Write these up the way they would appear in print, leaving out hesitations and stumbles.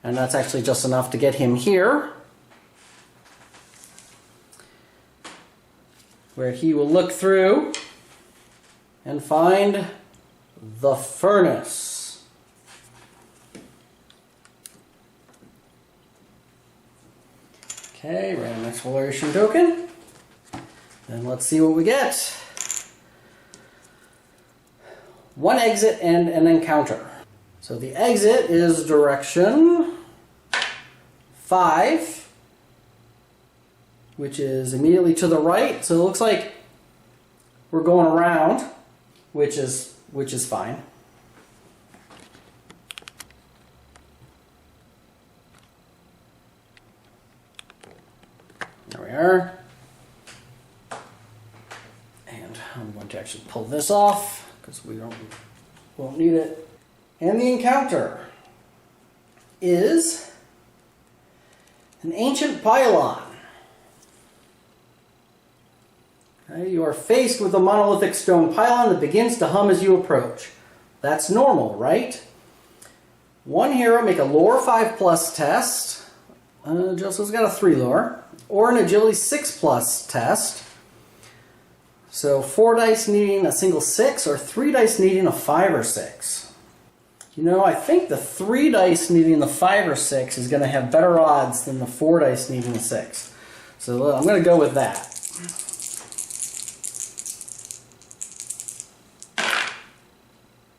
And that's actually just enough to get him here, where he will look through and find the furnace. Okay, random exploration token. And let's see what we get. One exit and an encounter. So the exit is direction 5, which is immediately to the right. So it looks like we're going around, which is fine. There we are. And I'm going to actually pull this off because we won't need it. And the encounter is an ancient pylon. Okay, you are faced with a monolithic stone pylon that begins to hum as you approach. That's normal, right? One hero, make a lore 5+ test. Joseph's got a 3 lore. Or an agility 6+ test. So 4 dice needing a single 6, or 3 dice needing a 5 or 6. You know, I think the 3 dice needing the 5 or 6 is going to have better odds than the 4 dice needing the 6. So I'm going to go with that.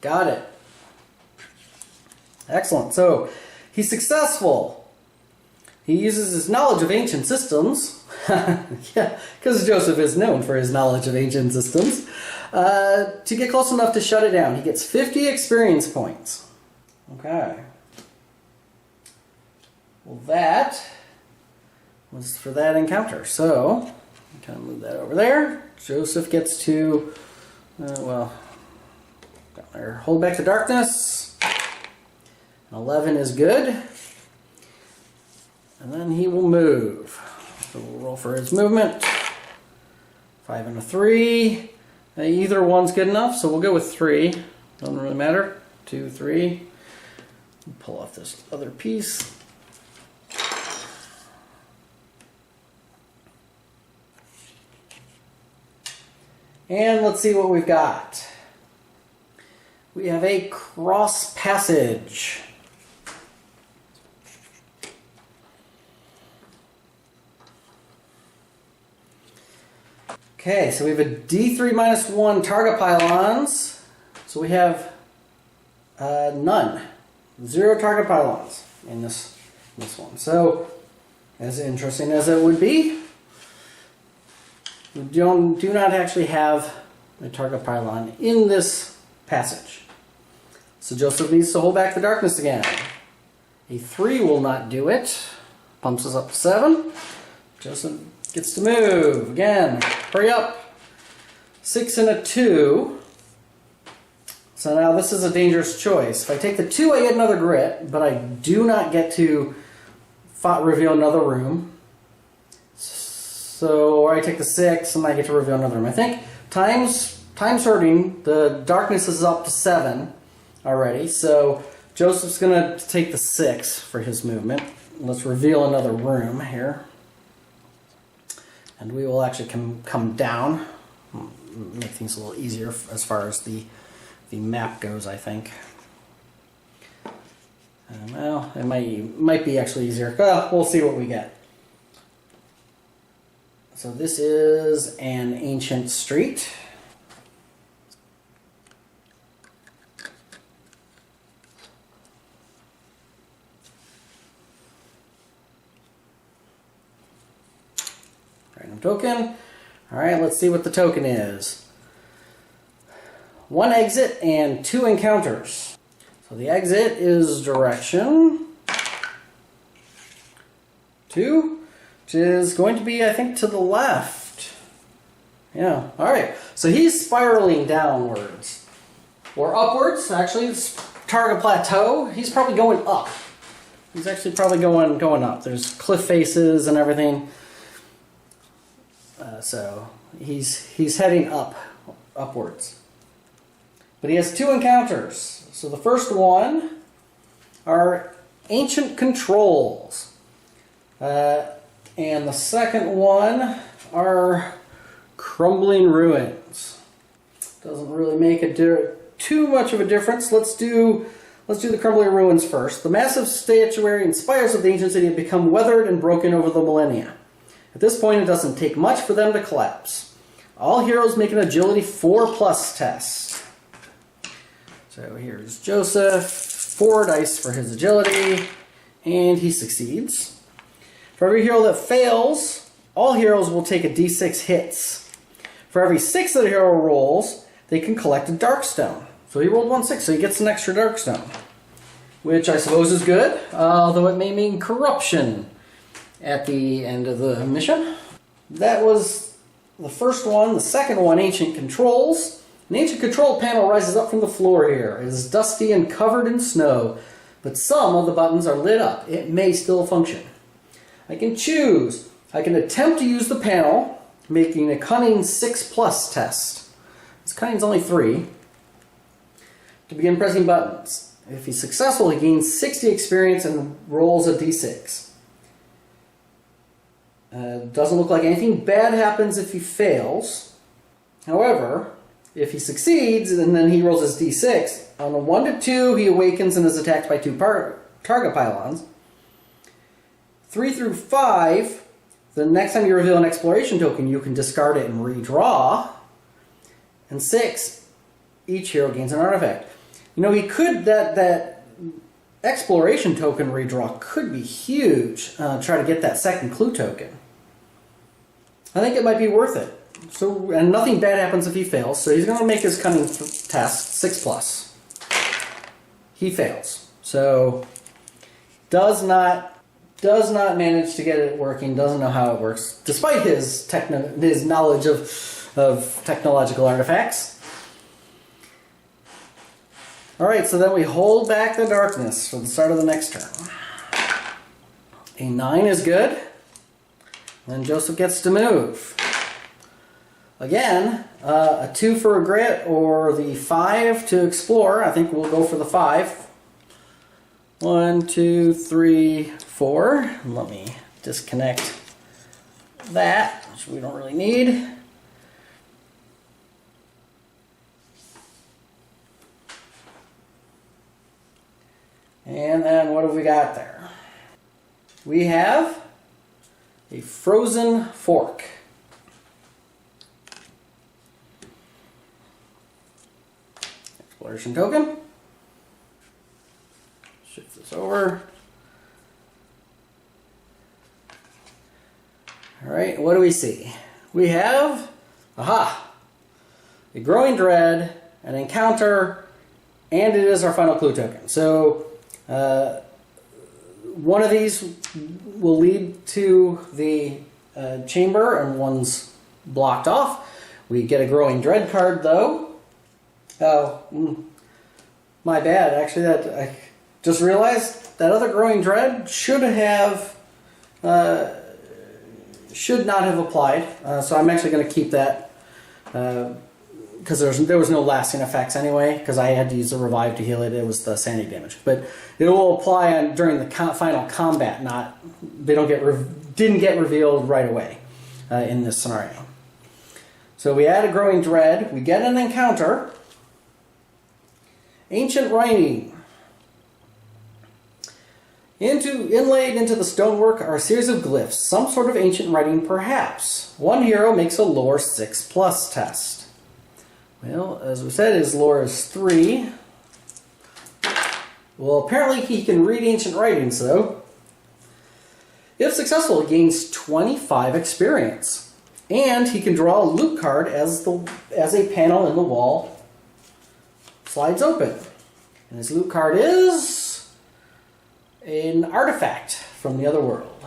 Got it. Excellent. So he's successful. He uses his knowledge of ancient systems. Yeah, because Joseph is known for his knowledge of ancient systems. To get close enough to shut it down. He gets 50 experience points. Okay. Well, that was for that encounter. So, kind of move that over there. Joseph gets to, down there. Hold back the darkness. 11 is good. And then he will move. So we'll roll for his movement. 5 and a 3. Either one's good enough, so we'll go with 3. Doesn't really matter. 2, 3. Pull off this other piece. And let's see what we've got. We have a cross passage. Okay, so we have a D3 -1 Targa pylons. So we have none. 0 Targa pylons in this one. So, as interesting as it would be, we do not actually have a Targa pylon in this passage. So Joseph needs to hold back the darkness again. A 3 will not do it. Pumps us up to 7. Joseph gets to move. Again, hurry up. 6 and a 2. So now this is a dangerous choice. If I take the 2, I get another grit, but I do not get to reveal another room. So, or I take the 6 and I get to reveal another room. I think time's hurting. The darkness is up to 7 already. So Joseph's going to take the 6 for his movement. Let's reveal another room here. And we will actually come down. Make things a little easier as far as the map goes, I think. Well, it might be actually easier. Well, we'll see what we get. So this is an ancient street. Random token. All right, let's see what the token is. 1 exit and 2 encounters. So the exit is direction 2, which is going to be, I think, to the left. Yeah, alright. So he's spiraling downwards. Or upwards, actually. It's Targa Plateau. He's probably going up. He's actually probably going up. There's cliff faces and everything. So he's heading upwards. But he has 2 encounters. So the first one are Ancient Controls. And the second one are Crumbling Ruins. Doesn't really make too much of a difference. Let's do the Crumbling Ruins first. The massive statuary and spires of the ancient city have become weathered and broken over the millennia. At this point, it doesn't take much for them to collapse. All heroes make an agility 4+ test. So here's Joseph, 4 dice for his agility, and he succeeds. For every hero that fails, all heroes will take a d6 hits. For every 6 that a hero rolls, they can collect a Darkstone. So he rolled 1 6, so he gets an extra Darkstone, which I suppose is good, although it may mean corruption at the end of the mission. That was the first one. The second one, Ancient Controls. An Ancient Control panel rises up from the floor here. It is dusty and covered in snow, but some of the buttons are lit up. It may still function. I can choose. I can attempt to use the panel, making a Cunning 6+ test. This Cunning's only 3. To begin pressing buttons. If he's successful, he gains 60 experience and rolls a d6. Doesn't look like anything bad happens if he fails. However, if he succeeds, and then he rolls his d6, on a 1 to 2, he awakens and is attacked by 2 Targa Pylons. 3 through 5, the next time you reveal an exploration token, you can discard it and redraw. And 6, each hero gains an artifact. You know, he could, that exploration token redraw could be huge. Try to get that second clue token. I think it might be worth it. So, and nothing bad happens if he fails, so he's going to make his Cunning test 6+. He fails. So, does not manage to get it working, doesn't know how it works, despite his knowledge of technological artifacts. Alright, so then we hold back the darkness for the start of the next turn. A 9 is good. Then Joseph gets to move. Again, a 2 for a grit or the 5 to explore. I think we'll go for the 5. 1, 2, 3, 4. Let me disconnect that, which we don't really need. And then what have we got there? We have a frozen fork. Exploration token. Shift this over. Alright, what do we see? We have, a growing dread, an encounter, and it is our final clue token. So, one of these will lead to the chamber, and one's blocked off. We get a growing dread card, though. Oh, my bad. Actually, I just realized that other growing dread should not have applied. So I'm actually going to keep that because there was no lasting effects anyway. Because I had to use the revive to heal it. It was the sanity damage, but it will apply during the final combat. Didn't get revealed right away in this scenario. So we add a growing dread. We get an encounter. Ancient writing. Inlaid into the stonework are a series of glyphs, some sort of ancient writing perhaps. One hero makes a lore 6+ test. Well, as we said, his lore is 3. Well, apparently he can read ancient writings, though. If successful, he gains 25 experience. And he can draw a loot card as a panel in the wall slides open. And his loot card is an artifact from the other world.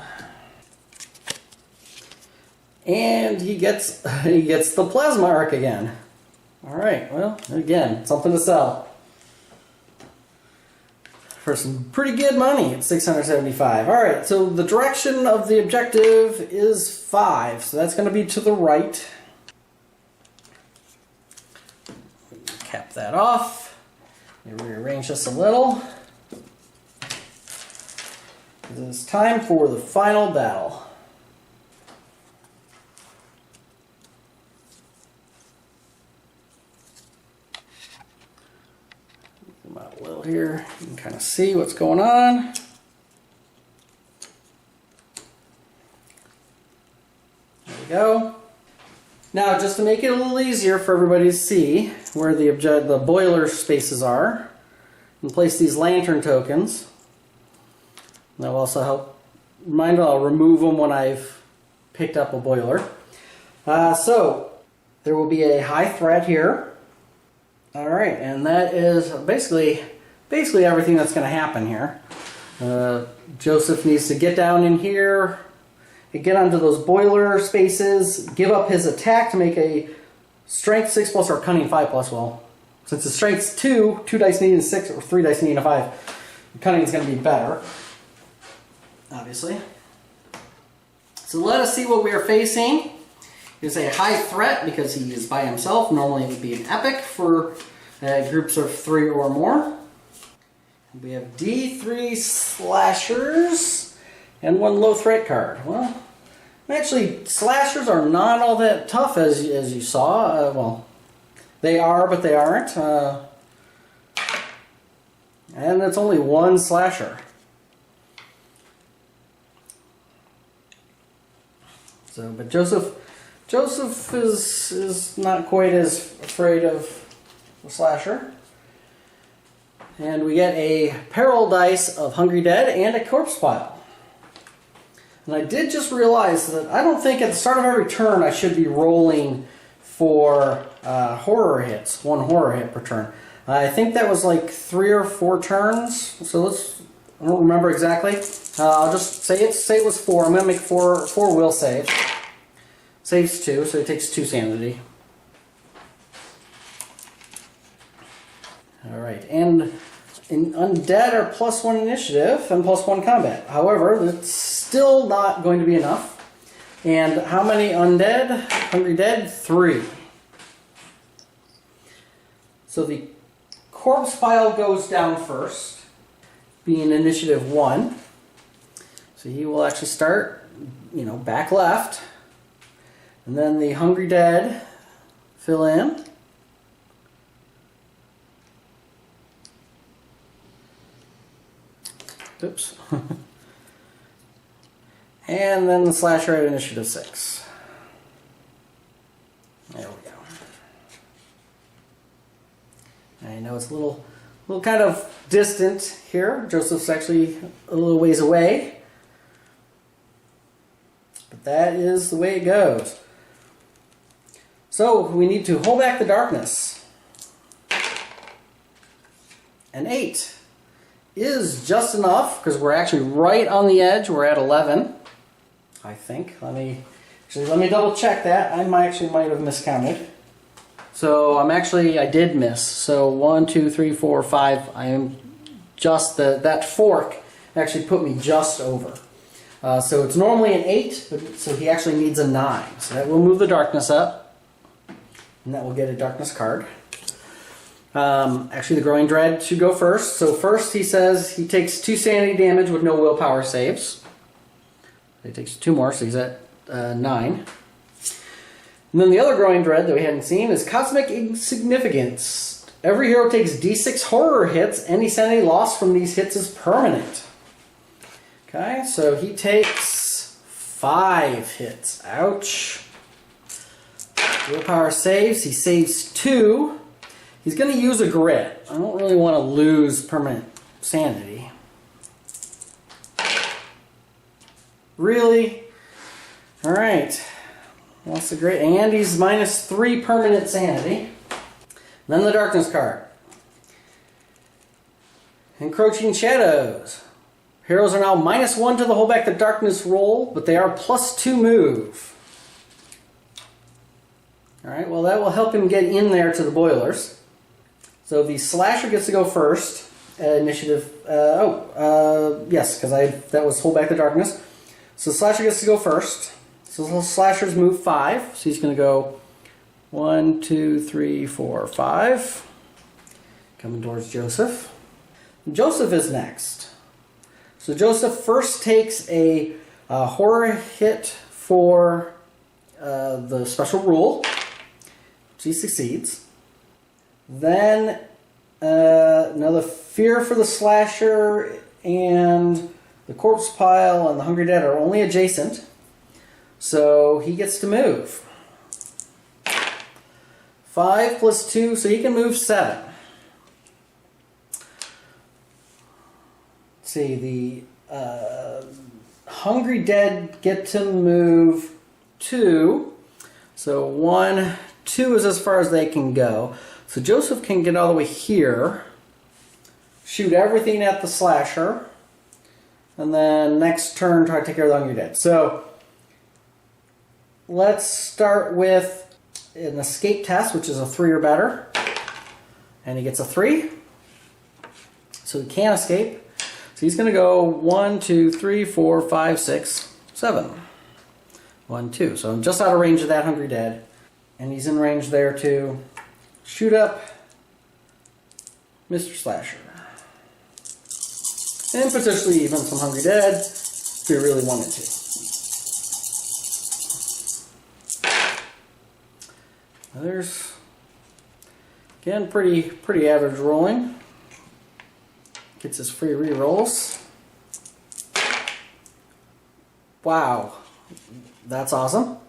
And he gets the plasma arc again. Alright, well, again, something to sell. For some pretty good money at 675. Alright, so the direction of the objective is 5. So that's going to be to the right. Cap that off. Let me rearrange this a little. It's time for the final battle. Zoom out a little here. You can kind of see what's going on. There we go. Now, just to make it a little easier for everybody to see where the boiler spaces are, and place these lantern tokens. That will also help. Mind, I'll remove them when I've picked up a boiler. So there will be a high threat here. All right, and that is basically everything that's going to happen here. Joseph needs to get down in here, get onto those boiler spaces, give up his attack to make a strength 6+ or cunning 5+. Well, since the strength's 2 dice needing a 6 or 3 dice needing a 5, cunning is going to be better, obviously. So let us see what we are facing. It's a high threat because he is by himself. Normally it would be an epic for groups of 3 or more. We have D3 slashers and 1 low threat card. Well, actually, slashers are not all that tough as you saw. Well, they are, but they aren't. And it's only 1 slasher. So, but Joseph is not quite as afraid of the slasher. And we get a peril dice of Hungry Dead and a corpse pile. And I did just realize that I don't think at the start of every turn I should be rolling for horror hits, 1 horror hit per turn. I think that was like 3 or 4 turns. So I don't remember exactly. I'll just say it was 4. I'm going to make 4 will saves. Saves 2, so it takes 2 sanity. Alright, and in undead are +1 initiative and +1 combat. However, that's still not going to be enough. And how many undead? Hungry Dead? 3. So the corpse pile goes down first, being initiative 1. So he will actually start, back left. And then the Hungry Dead fill in. Oops. And then the slasher at initiative 6. There we go. I know it's a little kind of distant here. Joseph's actually a little ways away. But that is the way it goes. So we need to hold back the darkness. An 8 is just enough because we're actually right on the edge. We're at 11, I think. Let me double check that. I might have miscounted. So I did miss. So 1, 2, 3, 4, 5. I am just that fork actually put me just over. So it's normally an 8, but so he actually needs a 9. So that will move the darkness up, and that will get a darkness card. Actually, the Growing Dread should go first. So first he says he takes 2 sanity damage with no willpower saves. He takes 2 more, so he's at 9. And then the other Growing Dread that we hadn't seen is Cosmic Insignificance. Every hero takes D6 horror hits. Any sanity lost from these hits is permanent. Okay, so he takes 5 hits. Ouch. Willpower saves. He saves 2. He's going to use a grit. I don't really want to lose permanent sanity. Really? Alright. That's a grit. And he's -3 permanent sanity. Then the darkness card. Encroaching Shadows. Heroes are now -1 to the hold back the darkness roll, but they are +2 move. Alright, well that will help him get in there to the boilers. So the slasher gets to go first. Initiative. Yes, because that was hold back the darkness. So slasher gets to go first. So the slashers move 5. So he's going to go 1, 2, 3, 4, 5. Coming towards Joseph. Joseph is next. So Joseph first takes a horror hit for the special rule. He succeeds. Then another fear for the slasher, and the corpse pile and the hungry dead are only adjacent. So he gets to move. 5 plus 2, so he can move 7. Let's see, the hungry dead get to move 2. So 1, 2 is as far as they can go. So Joseph can get all the way here, shoot everything at the slasher, and then next turn try to take care of the hungry dead. So let's start with an escape test, which is a 3 or better. And he gets a 3. So he can't escape. So he's going to go 1, 2, 3, 4, 5, 6, 7. 1, 2. So I'm just out of range of that hungry dead. And he's in range there to shoot up Mr. Slasher. And potentially even some hungry dead if we really wanted to. There's, again, pretty average rolling. Gets his free rerolls. Wow, that's awesome.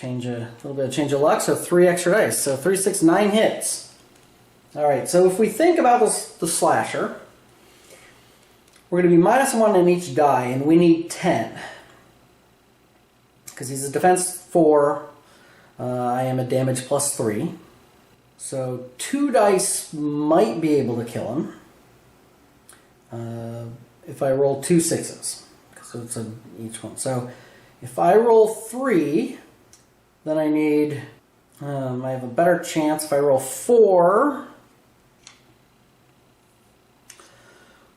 A little bit of change of luck, so 3 extra dice. So 3, 6, 9 hits. All right, so if we think about the slasher, we're going to be -1 in each die, and we need 10. Because he's a defense 4. I am a damage +3. So 2 dice might be able to kill him. If I roll 2 6s. So it's each one. So if I roll 3, then I need, I have a better chance if I roll 4.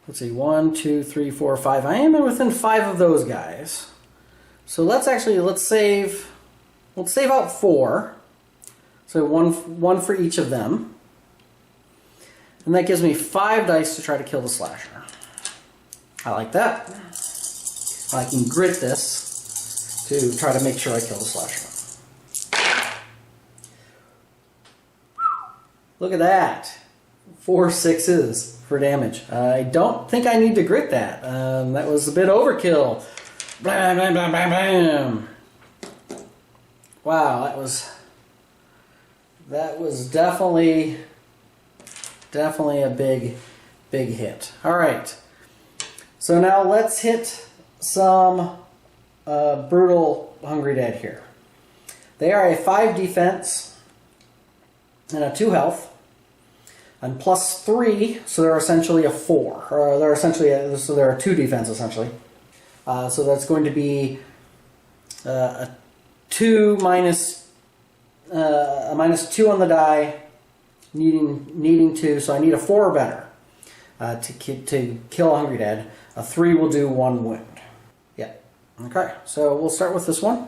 Let's see, 1, 2, 3, 4, 5. I am within 5 of those guys. So let's save out 4. So one for each of them. And that gives me 5 dice to try to kill the slasher. I like that. I can grit this to try to make sure I kill the slasher. Look at that. 4 6s for damage. I don't think I need to grit that. That was a bit overkill. Blam, blam, blam, blam, blam. Wow, that was definitely a big hit. All right. So now let's hit some brutal hungry dead here. They are a 5 defense and a 2 health, and +3, so they're essentially a 4. Or they're essentially so they're a 2 defense essentially. So that's going to be a 2 minus a -2 on the die, needing 2. So I need a 4 or better to kill a hungry dead. A 3 will do 1 wound. Yeah. Okay. So we'll start with this one.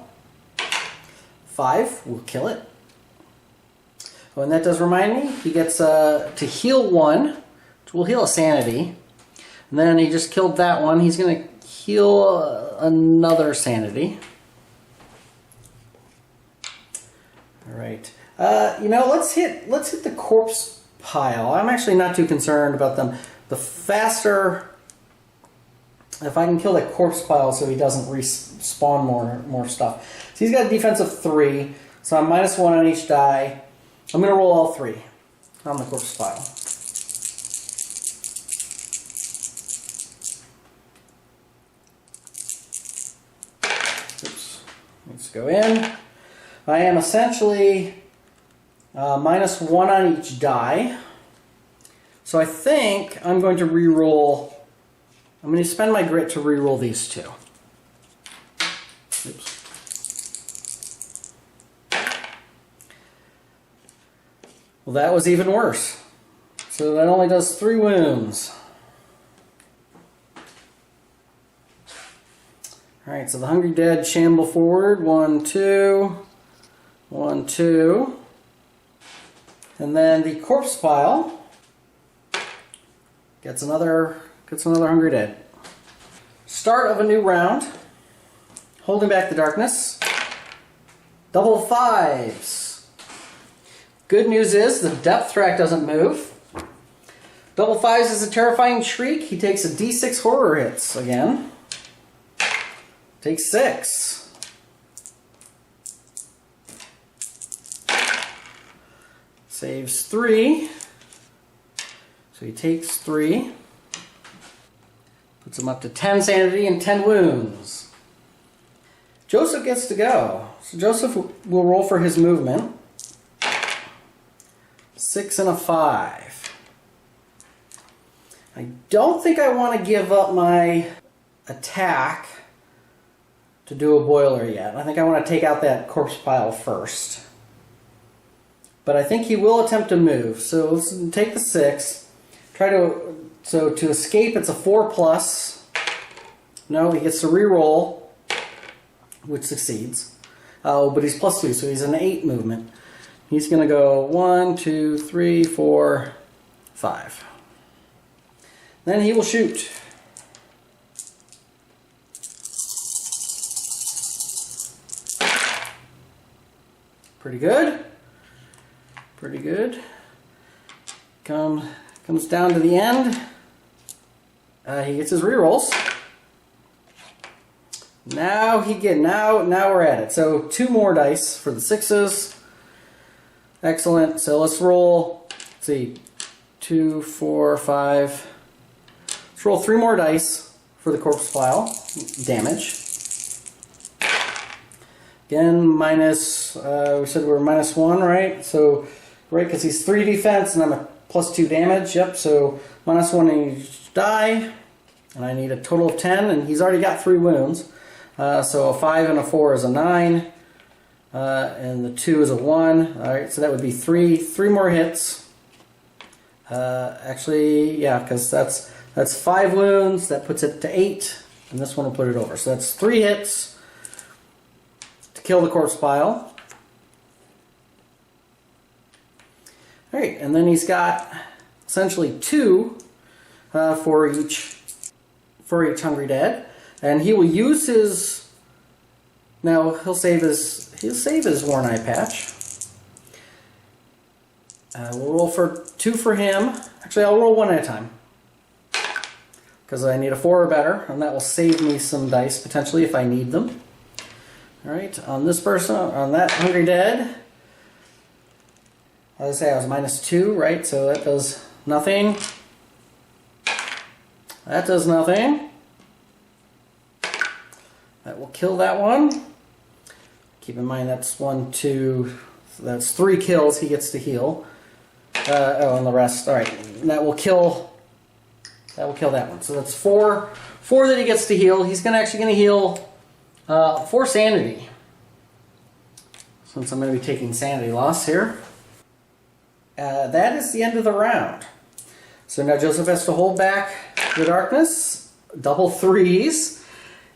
5 will kill it. Oh, and that does remind me, he gets to heal 1, which will heal a sanity. And then he just killed that one. He's going to heal another sanity. All right. Let's hit the corpse pile. I'm actually not too concerned about them. The faster, if I can kill that corpse pile so he doesn't respawn more stuff. So he's got a defense of 3, so I'm -1 on each die. I'm going to roll all 3 on the corpse pile. Oops. Let's go in. I am essentially -1 on each die. So I think I'm going to re-roll. I'm going to spend my grit to re-roll these 2. Oops. Well, that was even worse. So that only does 3 wounds. Alright, so the hungry dead shamble forward. 1, 2. 1, 2. And then the corpse pile gets another hungry dead. Start of a new round. Holding back the darkness. Double fives. Good news is the depth track doesn't move. Double fives is a terrifying shriek. He takes a d6 horror hits again. Takes 6. Saves 3. So he takes 3. Puts him up to 10 sanity and 10 wounds. Joseph gets to go. So Joseph will roll for his movement. 6 and a 5. I don't think I want to give up my attack to do a boiler yet. I think I want to take out that corpse pile first. But I think he will attempt to move. So let's take the 6. So to escape, it's a 4+. No, he gets to re-roll, which succeeds. Oh, but he's +2, so he's an 8 movement. He's going to go 1, 2, 3, 4, 5. Then he will shoot. Pretty good. Pretty good. Comes down to the end. He gets his rerolls. Now we're at it. So 2 more dice for the 6s. Excellent. So let's roll. Let's see, 2, 4, 5. Let's roll 3 more dice for the corpse pile damage. Again, minus. We said we were -1, right? So right, because he's 3 defense and I'm a +2 damage. Yep. So -1 in each die, and I need a total of 10, and he's already got 3 wounds. So a 5 and a 4 is a 9, and the 2 is a 1. All right, so that would be 3 more hits. Actually, yeah, because that's 5 wounds. That puts it to 8, and this one will put it over. So that's 3 hits to kill the corpse pile. All right, and then he's got essentially 2 for each hungry dead. And he will use his. Now he'll save his worn eye patch. We'll roll for 2 for him. Actually, I'll roll 1 at a time because I need a 4 or better, and that will save me some dice potentially if I need them. All right, on this person, on that hungry dead. As I say, I was -2, right? So that does nothing. That does nothing. That will kill that one. Keep in mind that's 1, 2, that's 3 kills he gets to heal. And the rest, all right, that will kill that one. So that's 4 that he gets to heal. He's actually going to heal 4 sanity. Since I'm going to be taking sanity loss here. That is the end of the round. So now Joseph has to hold back the darkness. Double 3s.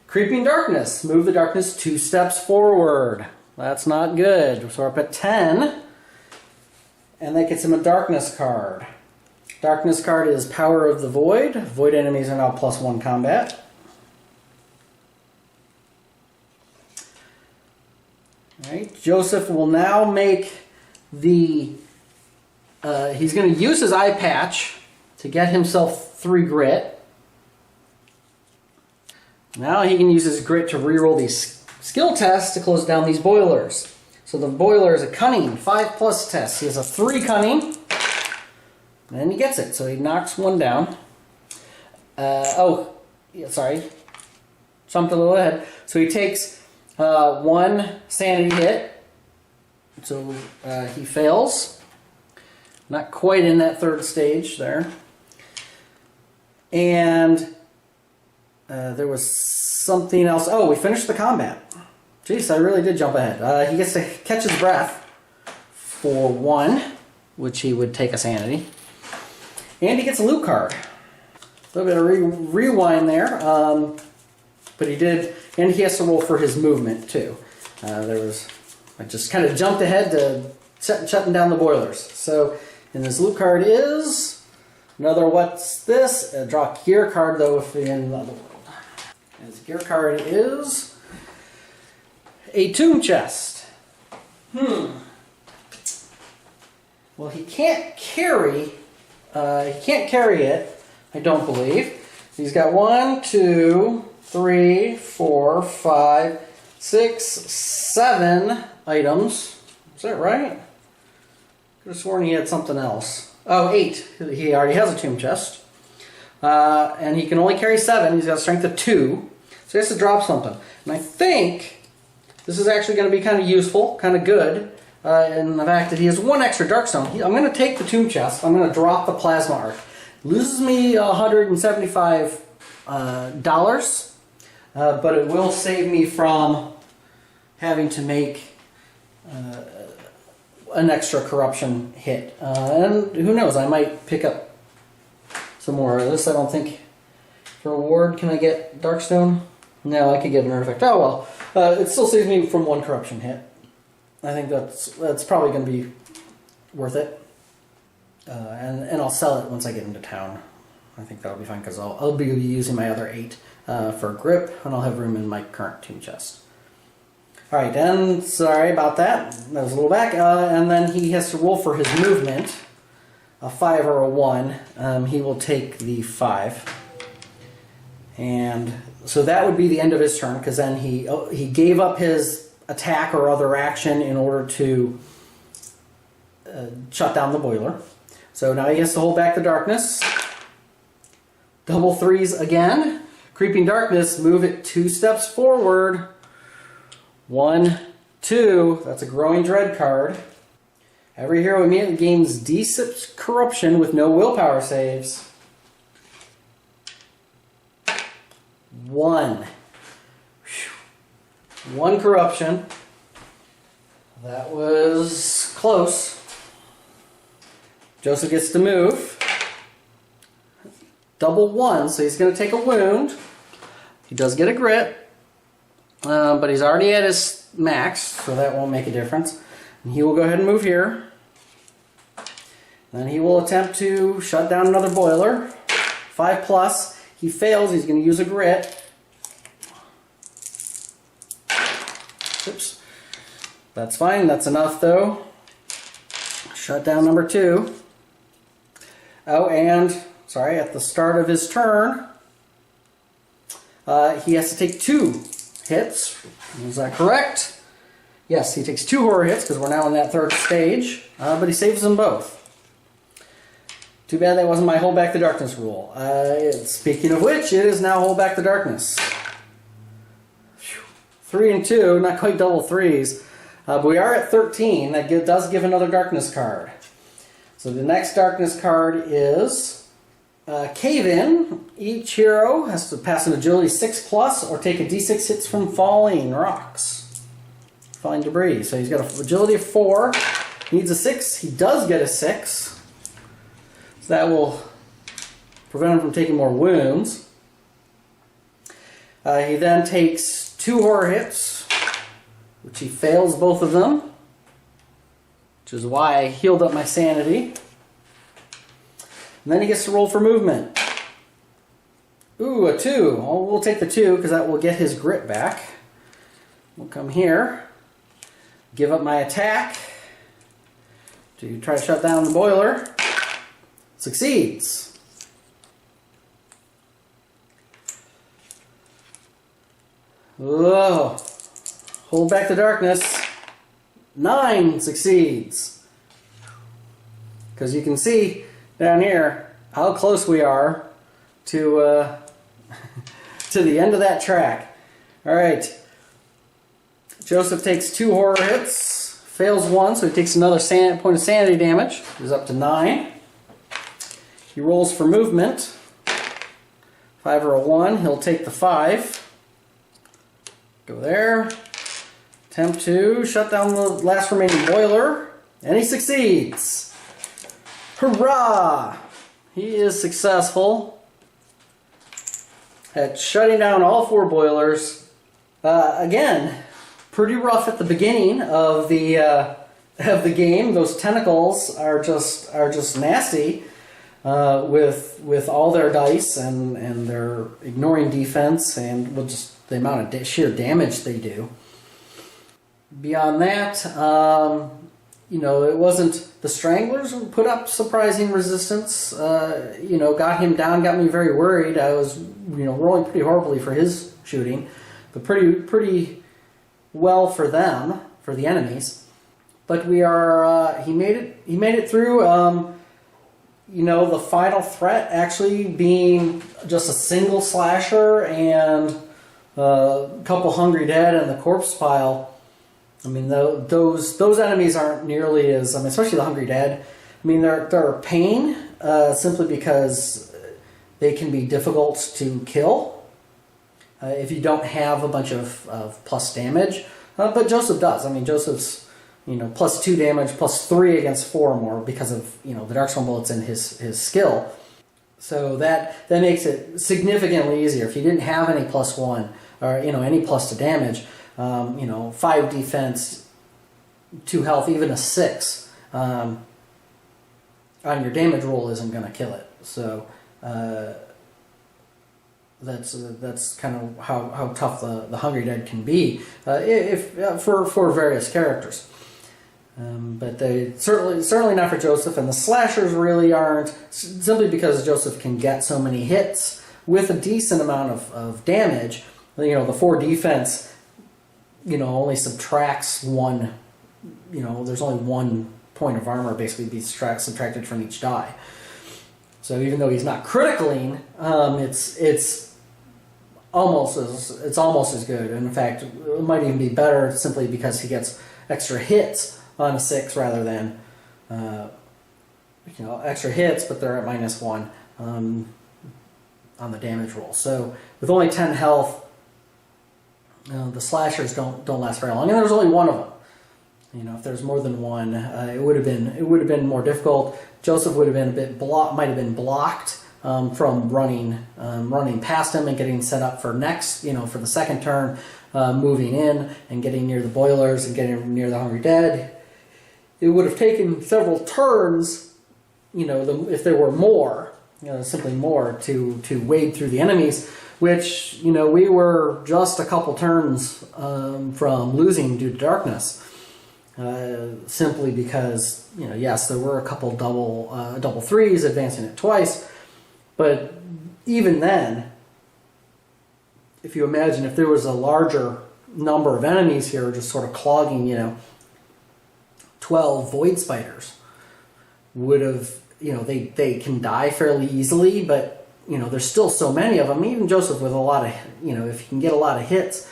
Creeping darkness. Move the darkness 2 steps forward. That's not good. So we're up at 10. And that gets him a darkness card. Darkness card is Power of the Void. Void enemies are now +1 combat. Alright, Joseph will now make the... he's going to use his eye patch to get himself 3 grit. Now he can use his grit to reroll these skill tests to close down these boilers. So the boiler is a cunning 5+ test. He has a 3 cunning, and he gets it. So he knocks 1 down. Sorry, jumped a little ahead. So he takes 1 sanity hit. So he fails. Not quite in that 3rd stage there. And there was something else. Oh, we finished the combat. Jeez, I really did jump ahead. He gets to catch his breath for 1, which he would take a sanity. And he gets a loot card. A little bit of rewind there. But he did, and he has to roll for his movement too. I just kind of jumped ahead to shutting down the boilers. So, and his loot card is another what's this? Draw a gear card though if you're in the other world. His gear card is a tomb chest. Well, he can't carry it, I don't believe. He's got 1, 2, 3, 4, 5, 6, 7 items. Is that right? Could have sworn he had something else. Oh, 8. He already has a tomb chest. And he can only carry 7. He's got a strength of 2. So he has to drop something. And I think this is actually going to be kind of useful, kind of good, in the fact that he has 1 extra Darkstone. I'm going to take the tomb chest. I'm going to drop the plasma arc. Loses me $175, but it will save me from having to make an extra corruption hit. And who knows, I might pick up some more of this. I don't think for a ward can I get Darkstone? No, I could get an artifact. Oh well, it still saves me from 1 corruption hit. I think that's probably going to be worth it. And I'll sell it once I get into town. I think that'll be fine because I'll be using my other 8 for grip, and I'll have room in my current tomb chest. Alright, and sorry about that. That was a little back. And then he has to roll for his movement. A 5 or a 1. He will take the 5. And so that would be the end of his turn, because then he gave up his attack or other action in order to shut down the boiler. So now he has to hold back the darkness. Double 3s again. Creeping darkness, move it 2 steps forward. 1, 2. That's a growing dread card. Every hero immediately gains D6 corruption with no willpower saves. 1. 1 corruption. That was close. Joseph gets to move. Double 1, so he's going to take a wound. He does get a grit, but he's already at his max, so that won't make a difference. And he will go ahead and move here. Then he will attempt to shut down another boiler. 5 plus. He fails. He's going to use a grit. Oops. That's fine. That's enough, though. Shut down number 2. Oh, and, sorry, at the start of his turn, he has to take 2 hits. Is that correct? Yes, he takes 2 horror hits because we're now in that 3rd stage, but he saves them both. Too bad that wasn't my hold back the darkness rule. Speaking of which, it is now hold back the darkness. 3 and 2, not quite double 3s, but we are at 13. That does give another darkness card. So the next darkness card is Cave In. Each hero has to pass an agility 6 plus or take a d6 hits from falling rocks. Falling debris. So he's got an agility of 4. Needs a 6. He does get a 6. So that will prevent him from taking more wounds. He then takes 2 horror hits, which he fails both of them, which is why I healed up my sanity. And then he gets to roll for movement. Ooh, a 2. Oh, we'll take the 2 because that will get his grit back. We'll come here, give up my attack to try to shut down the boiler. Succeeds. Whoa. Hold back the darkness. 9 succeeds. Because you can see down here how close we are to to the end of that track. Alright. Joseph takes 2 horror hits. Fails 1, so he takes another point of sanity damage. He's up to 9. He rolls for movement. 5 or a 1. He'll take the 5. Go there. Attempt to shut down the last remaining boiler. And he succeeds. Hurrah! He is successful at shutting down all 4 boilers. Again, pretty rough at the beginning of the game. Those tentacles are just nasty. with all their dice and their ignoring defense and with just the amount of sheer damage they do. Beyond that, it wasn't the Stranglers who put up surprising resistance. Got him down, got me very worried. I was rolling pretty horribly for his shooting, but pretty well for them, for the enemies. But we are he made it through. The final threat actually being just a single slasher and a couple hungry dead and the corpse pile. I mean, those enemies aren't nearly as, especially the hungry dead. I mean, they're a pain simply because they can be difficult to kill if you don't have a bunch of plus damage. But Joseph does. I mean, Joseph's plus 2 damage, plus 3 against 4 more because of the Darkstone bullets and his skill. So that makes it significantly easier. If you didn't have any plus 1 or any plus to damage. 5 defense, 2 health, even a 6 on your damage roll isn't going to kill it. So that's kind of how tough the Hungry Dead can be for various characters. But they certainly not for Joseph, and the slashers really aren't, simply because Joseph can get so many hits with a decent amount of damage. The 4 defense only subtracts 1, there's only 1 point of armor basically be subtracted from each die. So even though he's not critically, it's almost as good. And in fact, it might even be better simply because he gets extra hits on a 6 rather than, extra hits, but they're at -1 on the damage roll. So with only 10 health, the slashers don't last very long, and there's only 1 of them. If there's more than 1, it would have been more difficult. Joseph would have been might have been blocked from running past him and getting set up for next, for the second turn, moving in and getting near the boilers and getting near the Hungry Dead. It would have taken several turns, if there were more, simply more to wade through the enemies. Which, we were just a couple turns from losing due to darkness. Simply because, yes, there were a couple double 3s advancing it twice. But even then, if you imagine if there was a larger number of enemies here just sort of clogging, 12 void spiders would have, they can die fairly easily, but there's still so many of them. Even Joseph with a lot of, if he can get a lot of hits,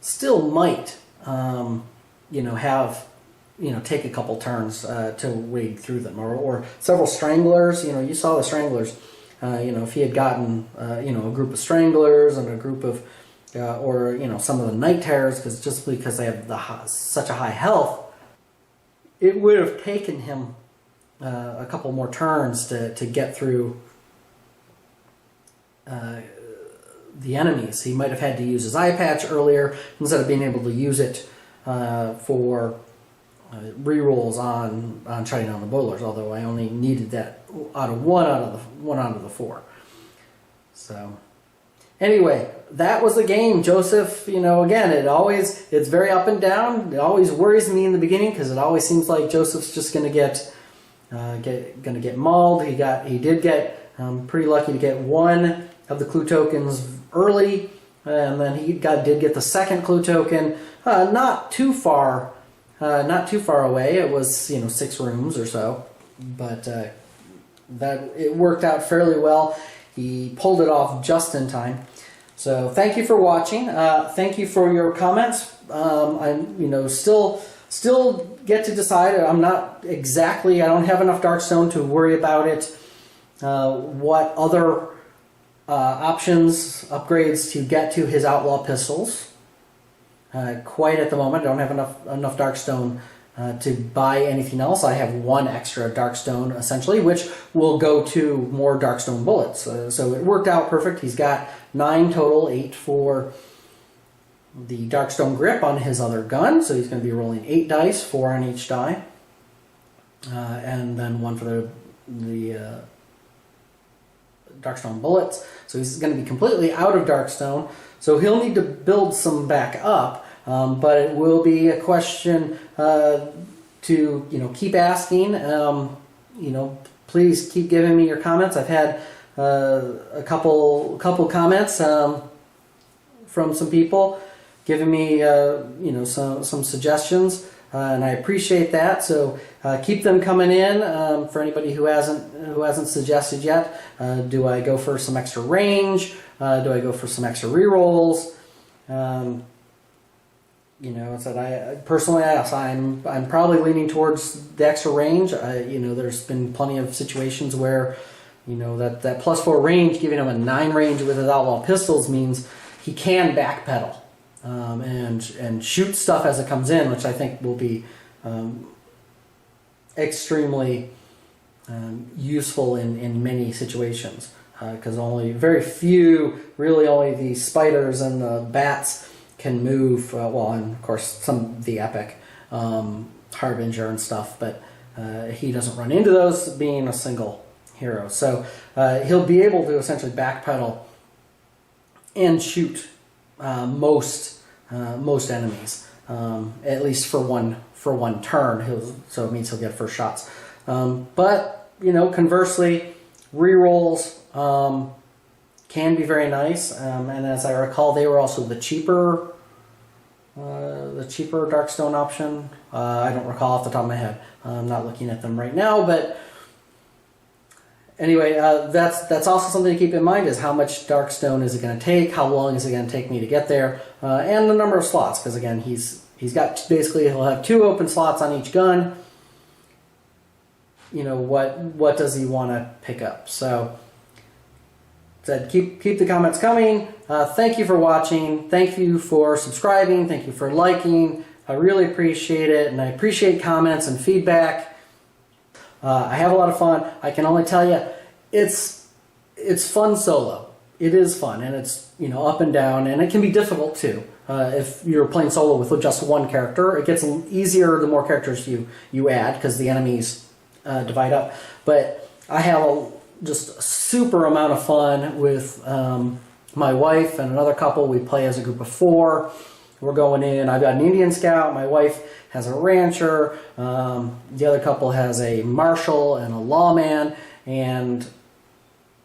still might, have, take a couple turns to wade through them. Or several stranglers, you saw the stranglers. If he had gotten, a group of stranglers and a group of, or, some of the night terrors, just because they have such a high health, it would have taken him a couple more turns to get through the enemies. He might have had to use his eye patch earlier instead of being able to use it for rerolls on shutting down the boilers. Although I only needed that out of one out of the 4. So anyway, that was the game. Joseph, again, it's very up and down. It always worries me in the beginning because it always seems like Joseph's just going to get mauled. He did get pretty lucky to get 1 of the clue tokens early, and then he did get the second clue token not too far away. It was 6 rooms or so, but that it worked out fairly well. He pulled it off just in time. So thank you for watching. Thank you for your comments. I'm still get to decide. I don't have enough Darkstone to worry about it. What other options, upgrades to get to his Outlaw pistols. Quite at the moment, I don't have enough Darkstone to buy anything else. I have 1 extra Darkstone, essentially, which will go to more Darkstone bullets. So it worked out perfect. He's got 9 total, 8 for the Darkstone grip on his other gun. So he's going to be rolling 8 dice, 4 on each die. And then 1 for the Darkstone bullets. So he's going to be completely out of Darkstone. So he'll need to build some back up. But it will be a question to keep asking. Please keep giving me your comments. I've had a couple comments from some people giving me some suggestions, and I appreciate that. So keep them coming in. For anybody who hasn't suggested yet, do I go for some extra range? Do I go for some extra rerolls? I'm probably leaning towards the extra range. There's been plenty of situations where, that +4 range, giving him a 9 range with his outlaw pistols means he can backpedal and shoot stuff as it comes in, which I think will be extremely useful in many situations. Because only the spiders and the bats can move, and of course some of the epic Harbinger and stuff, but he doesn't run into those being a single hero. So he'll be able to essentially backpedal and shoot most enemies, at least for one turn. So it means he'll get first shots. But conversely, rerolls can be very nice, and as I recall, they were also the cheaper Darkstone option. I don't recall off the top of my head. I'm not looking at them right now, but anyway, that's also something to keep in mind, is how much Darkstone is it going to take, how long is it going to take me to get there, and the number of slots, because again, he's got basically, he'll have 2 open slots on each gun. What does he want to pick up? So keep the comments coming. Thank you for watching. Thank you for subscribing. Thank you for liking. I really appreciate it, and I appreciate comments and feedback. I have a lot of fun. I can only tell you, it's fun solo. It is fun, and it's up and down, and it can be difficult too. If you're playing solo with just one character, it gets easier the more characters you add, because the enemies divide up. But I have just a super amount of fun with my wife and another couple. We play as a group of 4. We're going in. I've got an Indian scout. My wife has a rancher. The other couple has a marshal and a lawman. And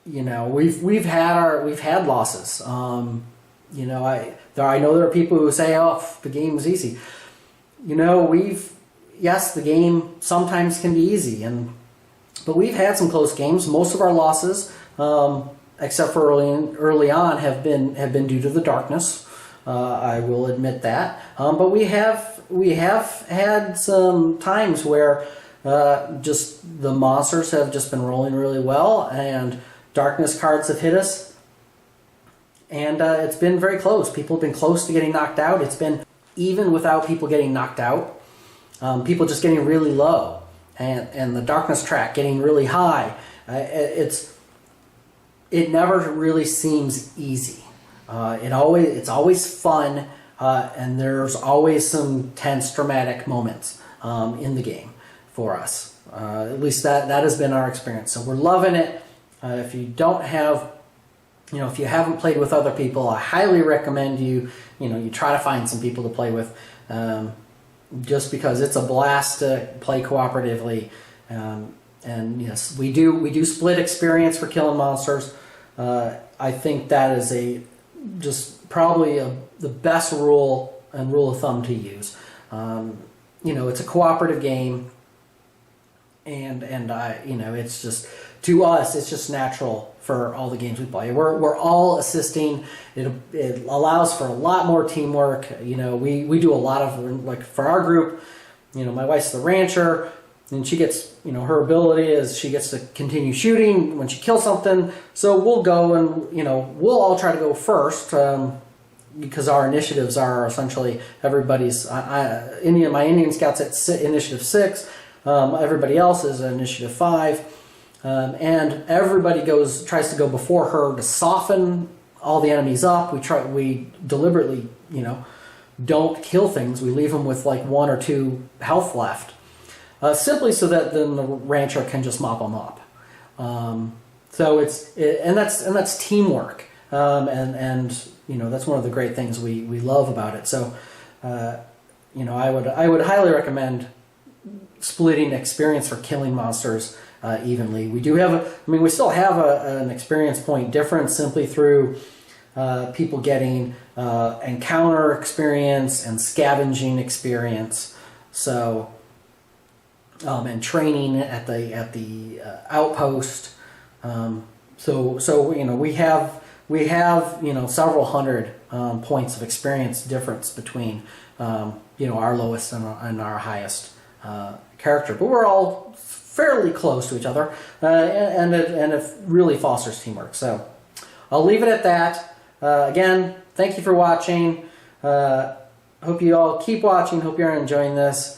we've had losses. I know there are people who say, "Oh, the game's easy." Yes, the game sometimes can be easy, but we've had some close games. Most of our losses, except for early on, have been due to the darkness. I will admit that. But we have had some times where just the monsters have just been rolling really well, and darkness cards have hit us, and it's been very close. People have been close to getting knocked out. It's been, even without people getting knocked out, people just getting really low, and the darkness track getting really high. It never really seems easy. It's always fun, and there's always some tense, dramatic moments in the game for us. At least that has been our experience. So we're loving it. If you don't have, if you haven't played with other people, I highly recommend you try to find some people to play with. Just because it's a blast to play cooperatively, and yes, we do split experience for killing monsters. I think that is probably the best rule of thumb to use. It's a cooperative game, and it's just, to us, it's just natural for all the games we play. We're all assisting. It allows for a lot more teamwork. We do a lot of, like, for our group, my wife's the rancher, and she gets, her ability is she gets to continue shooting when she kills something. So we'll go and, we'll all try to go first, because our initiatives are essentially everybody's. My Indian Scout's at initiative 6. Everybody else is at initiative 5. And everybody tries to go before her to soften all the enemies up. We deliberately, don't kill things. We leave them with like 1 or 2 health left, simply so that then the rancher can just mop them up. So and that's teamwork, and you know, that's one of the great things we love about it. So you know, I would highly recommend splitting experience for killing monsters evenly. We do have we still have an experience point difference simply through people getting encounter experience and scavenging experience. So and training at the outpost. So you know, we have you know, several hundred points of experience difference between you know, our lowest and our highest character, but we're all fairly close to each other, and it really fosters teamwork. So I'll leave it at that. Again, thank you for watching. Hope you all keep watching. Hope you're enjoying this.